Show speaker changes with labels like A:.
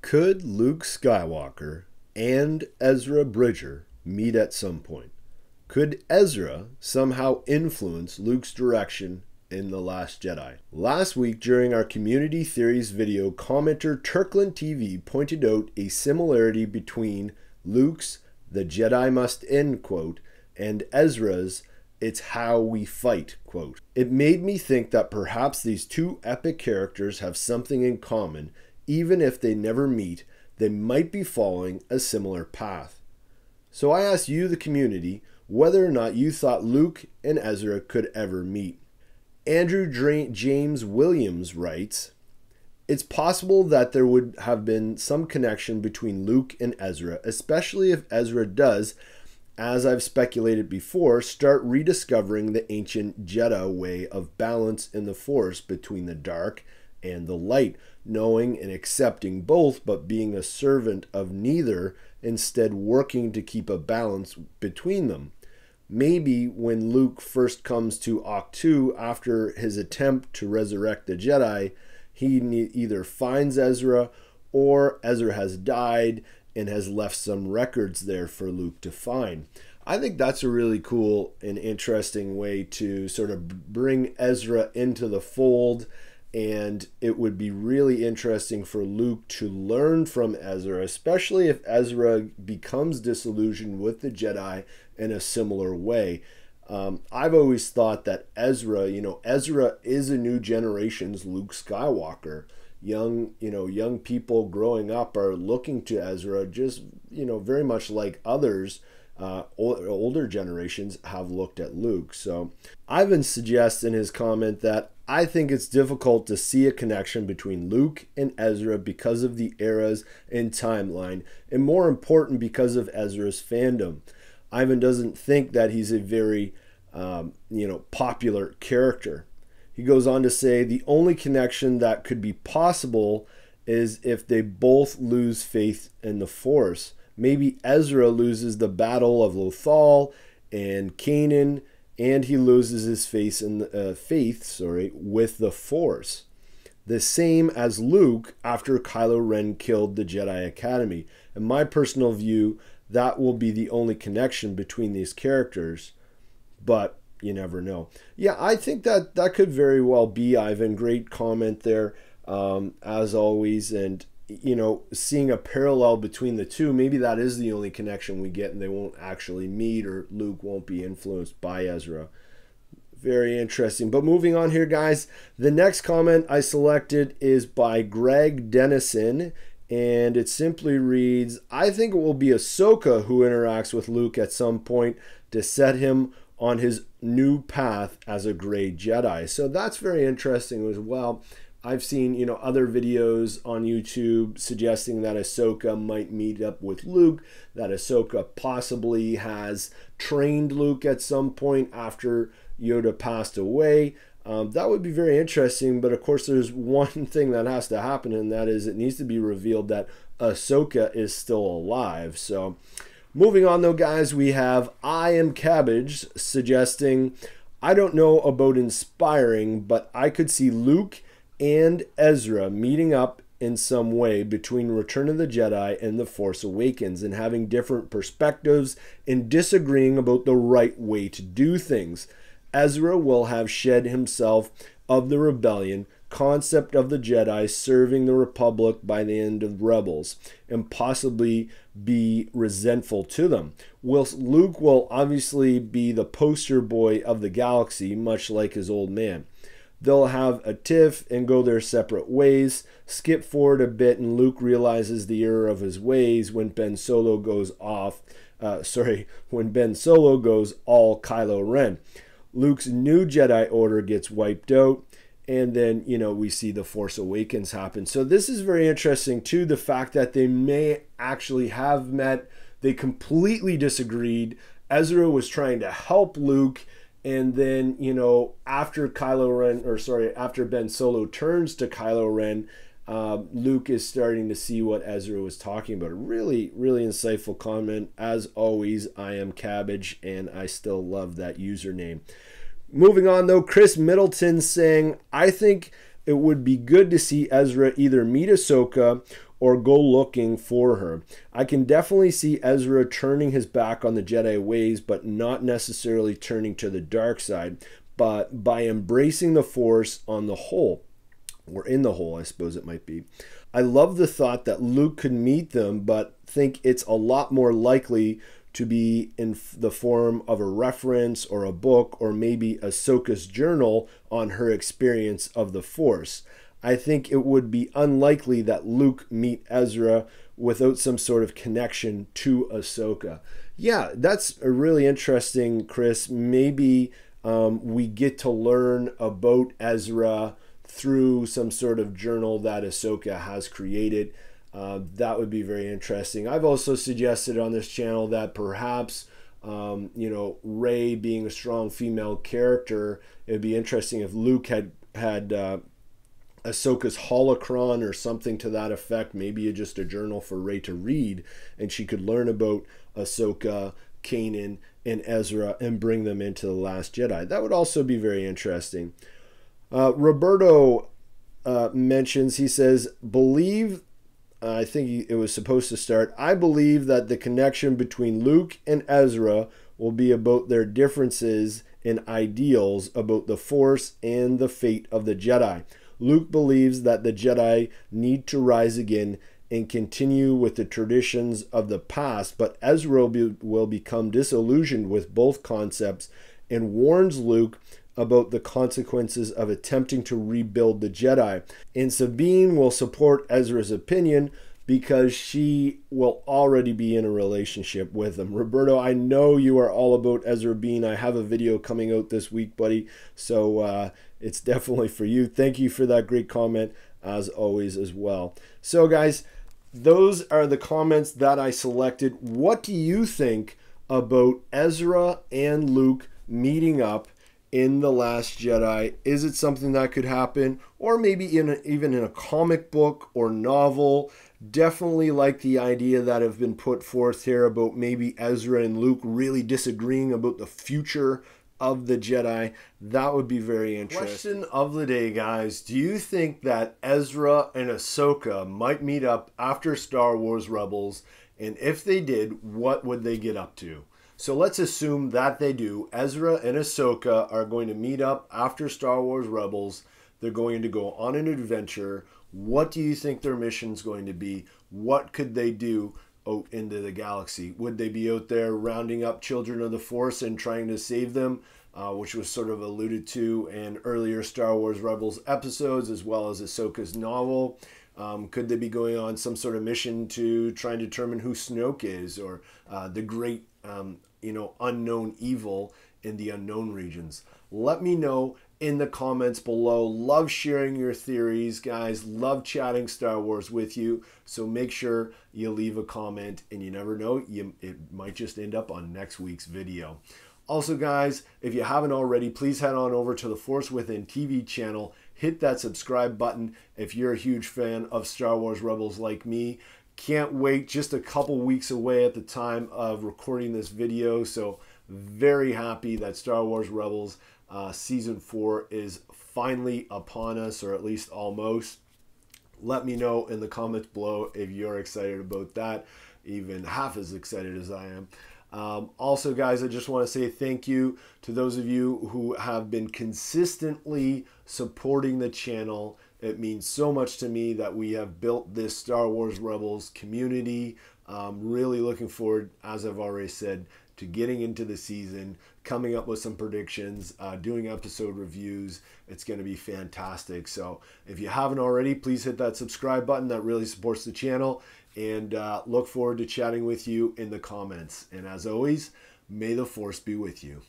A: Could Luke Skywalker and Ezra Bridger meet at some point? Could Ezra somehow influence Luke's direction in The Last Jedi? Last week during our Community Theories video, commenter Turkland TV pointed out a similarity between Luke's "The Jedi must end" quote and Ezra's "It's how we fight" quote. It made me think that perhaps these two epic characters have something in common. Even if they never meet, they might be following a similar path. So I asked you, the community, whether or not you thought Luke and Ezra could ever meet. Andrew James Williams writes, "It's possible that there would have been some connection between Luke and Ezra, especially if Ezra does, as I've speculated before, start rediscovering the ancient Jedi way of balance in the Force between the dark and the light, knowing and accepting both, but being a servant of neither, instead working to keep a balance between them. Maybe when Luke first comes to Jakku after his attempt to resurrect the Jedi, he either finds Ezra or Ezra has died and has left some records there for Luke to find." I think that's a really cool and interesting way to sort of bring Ezra into the fold. And it would be really interesting for Luke to learn from Ezra, especially if Ezra becomes disillusioned with the Jedi in a similar way. I've always thought that Ezra is a new generation's Luke Skywalker. Young people growing up are looking to Ezra just, very much like others. Older generations have looked at Luke. So Ivan suggests in his comment that I think it's difficult to see a connection between Luke and Ezra because of the eras and timeline, and more important, because of Ezra's fandom. Ivan doesn't think that he's a very popular character. He goes on to say the only connection that could be possible is if they both lose faith in the Force. Maybe Ezra loses the Battle of Lothal and Kanan, and he loses his faith with the Force. The same as Luke after Kylo Ren killed the Jedi Academy. In my personal view, that will be the only connection between these characters, but you never know. Yeah, I think that could very well be, Ivan. Great comment there, as always. And seeing a parallel between the two, maybe that is the only connection we get and they won't actually meet, or Luke won't be influenced by Ezra. Very interesting. But moving on here, guys, the next comment I selected is by Greg Dennison, and it simply reads, "I think it will be Ahsoka who interacts with Luke at some point to set him on his new path as a gray Jedi." So that's very interesting as well. I've seen, other videos on YouTube suggesting that Ahsoka might meet up with Luke, that Ahsoka possibly has trained Luke at some point after Yoda passed away. That would be very interesting, but of course there's one thing that has to happen, and that is it needs to be revealed that Ahsoka is still alive. So moving on though, guys, we have I Am Cabbage suggesting, "I don't know about inspiring, but I could see Luke and Ezra meeting up in some way between Return of the Jedi and The Force Awakens, and having different perspectives and disagreeing about the right way to do things. Ezra will have shed himself of the rebellion concept of the Jedi serving the Republic by the end of Rebels, and possibly be resentful to them. Whilst Luke will obviously be the poster boy of the galaxy, much like his old man. They'll have a tiff and go their separate ways. Skip forward a bit and Luke realizes the error of his ways when Ben Solo goes all Kylo Ren. Luke's new Jedi Order gets wiped out, and then, we see The Force Awakens happen." So this is very interesting too, the fact that they may actually have met. They completely disagreed. Ezra was trying to help Luke, and then, after after Ben Solo turns to Kylo Ren, Luke is starting to see what Ezra was talking about. A really, really insightful comment. As always, I Am Cabbage, and I still love that username. Moving on, though, Chris Middleton saying, "I think it would be good to see Ezra either meet Ahsoka or go looking for her. I can definitely see Ezra turning his back on the Jedi ways, but not necessarily turning to the dark side, but by embracing the Force on the whole, or in the whole, I suppose it might be. I love the thought that Luke could meet them, but think it's a lot more likely to be in the form of a reference or a book, or maybe Ahsoka's journal on her experience of the Force. I think it would be unlikely that Luke meet Ezra without some sort of connection to Ahsoka. Yeah, that's a really interesting, Chris. Maybe we get to learn about Ezra through some sort of journal that Ahsoka has created. That would be very interesting. I've also suggested on this channel that perhaps, Rey being a strong female character, it would be interesting if Luke had Ahsoka's holocron or something to that effect, maybe just a journal for Rey to read, and she could learn about Ahsoka, Kanan, and Ezra and bring them into The Last Jedi. That would also be very interesting. Roberto mentions, he says, I think it was supposed to start, I believe that the connection between Luke and Ezra will be about their differences in ideals about the Force and the fate of the Jedi. Luke believes that the Jedi need to rise again and continue with the traditions of the past, but Ezra will become disillusioned with both concepts and warns Luke about the consequences of attempting to rebuild the Jedi. And Sabine will support Ezra's opinion because she will already be in a relationship with him. Roberto, I know you are all about Ezra Bean. I have a video coming out this week, buddy, so it's definitely for you. Thank you for that great comment, as always, as well. So, guys, those are the comments that I selected. What do you think about Ezra and Luke meeting up in The Last Jedi? Is it something that could happen? Or maybe even in a comic book or novel? Definitely like the idea that have been put forth here about maybe Ezra and Luke really disagreeing about the future of the Jedi. That would be very interesting. Question of the day, guys. Do you think that Ezra and Ahsoka might meet up after Star Wars Rebels? And if they did, what would they get up to? So let's assume that they do. Ezra and Ahsoka are going to meet up after Star Wars Rebels. They're going to go on an adventure. What do you think their mission's going to be? What could they do out into the galaxy? Would they be out there rounding up children of the Force and trying to save them, which was sort of alluded to in earlier Star Wars Rebels episodes, as well as Ahsoka's novel? Could they be going on some sort of mission to try and determine who Snoke is, or the great unknown evil in the unknown regions? Let me know in the comments below. Love sharing your theories, guys. Love chatting Star Wars with you. So make sure you leave a comment, and you never know, it might just end up on next week's video. Also, guys, if you haven't already, please head on over to the Force Within TV channel. Hit that subscribe button if you're a huge fan of Star Wars Rebels like me. Can't wait, just a couple weeks away at the time of recording this video, so very happy that Star Wars Rebels Season 4 is finally upon us, or at least almost. Let me know in the comments below if you're excited about that, even half as excited as I am. Also, guys, I just want to say thank you to those of you who have been consistently supporting the channel. It means so much to me that we have built this Star Wars Rebels community. Really looking forward, as I've already said, to getting into the season, coming up with some predictions, doing episode reviews. It's going to be fantastic. So if you haven't already, please hit that subscribe button. That really supports the channel. And look forward to chatting with you in the comments. And as always, may the Force be with you.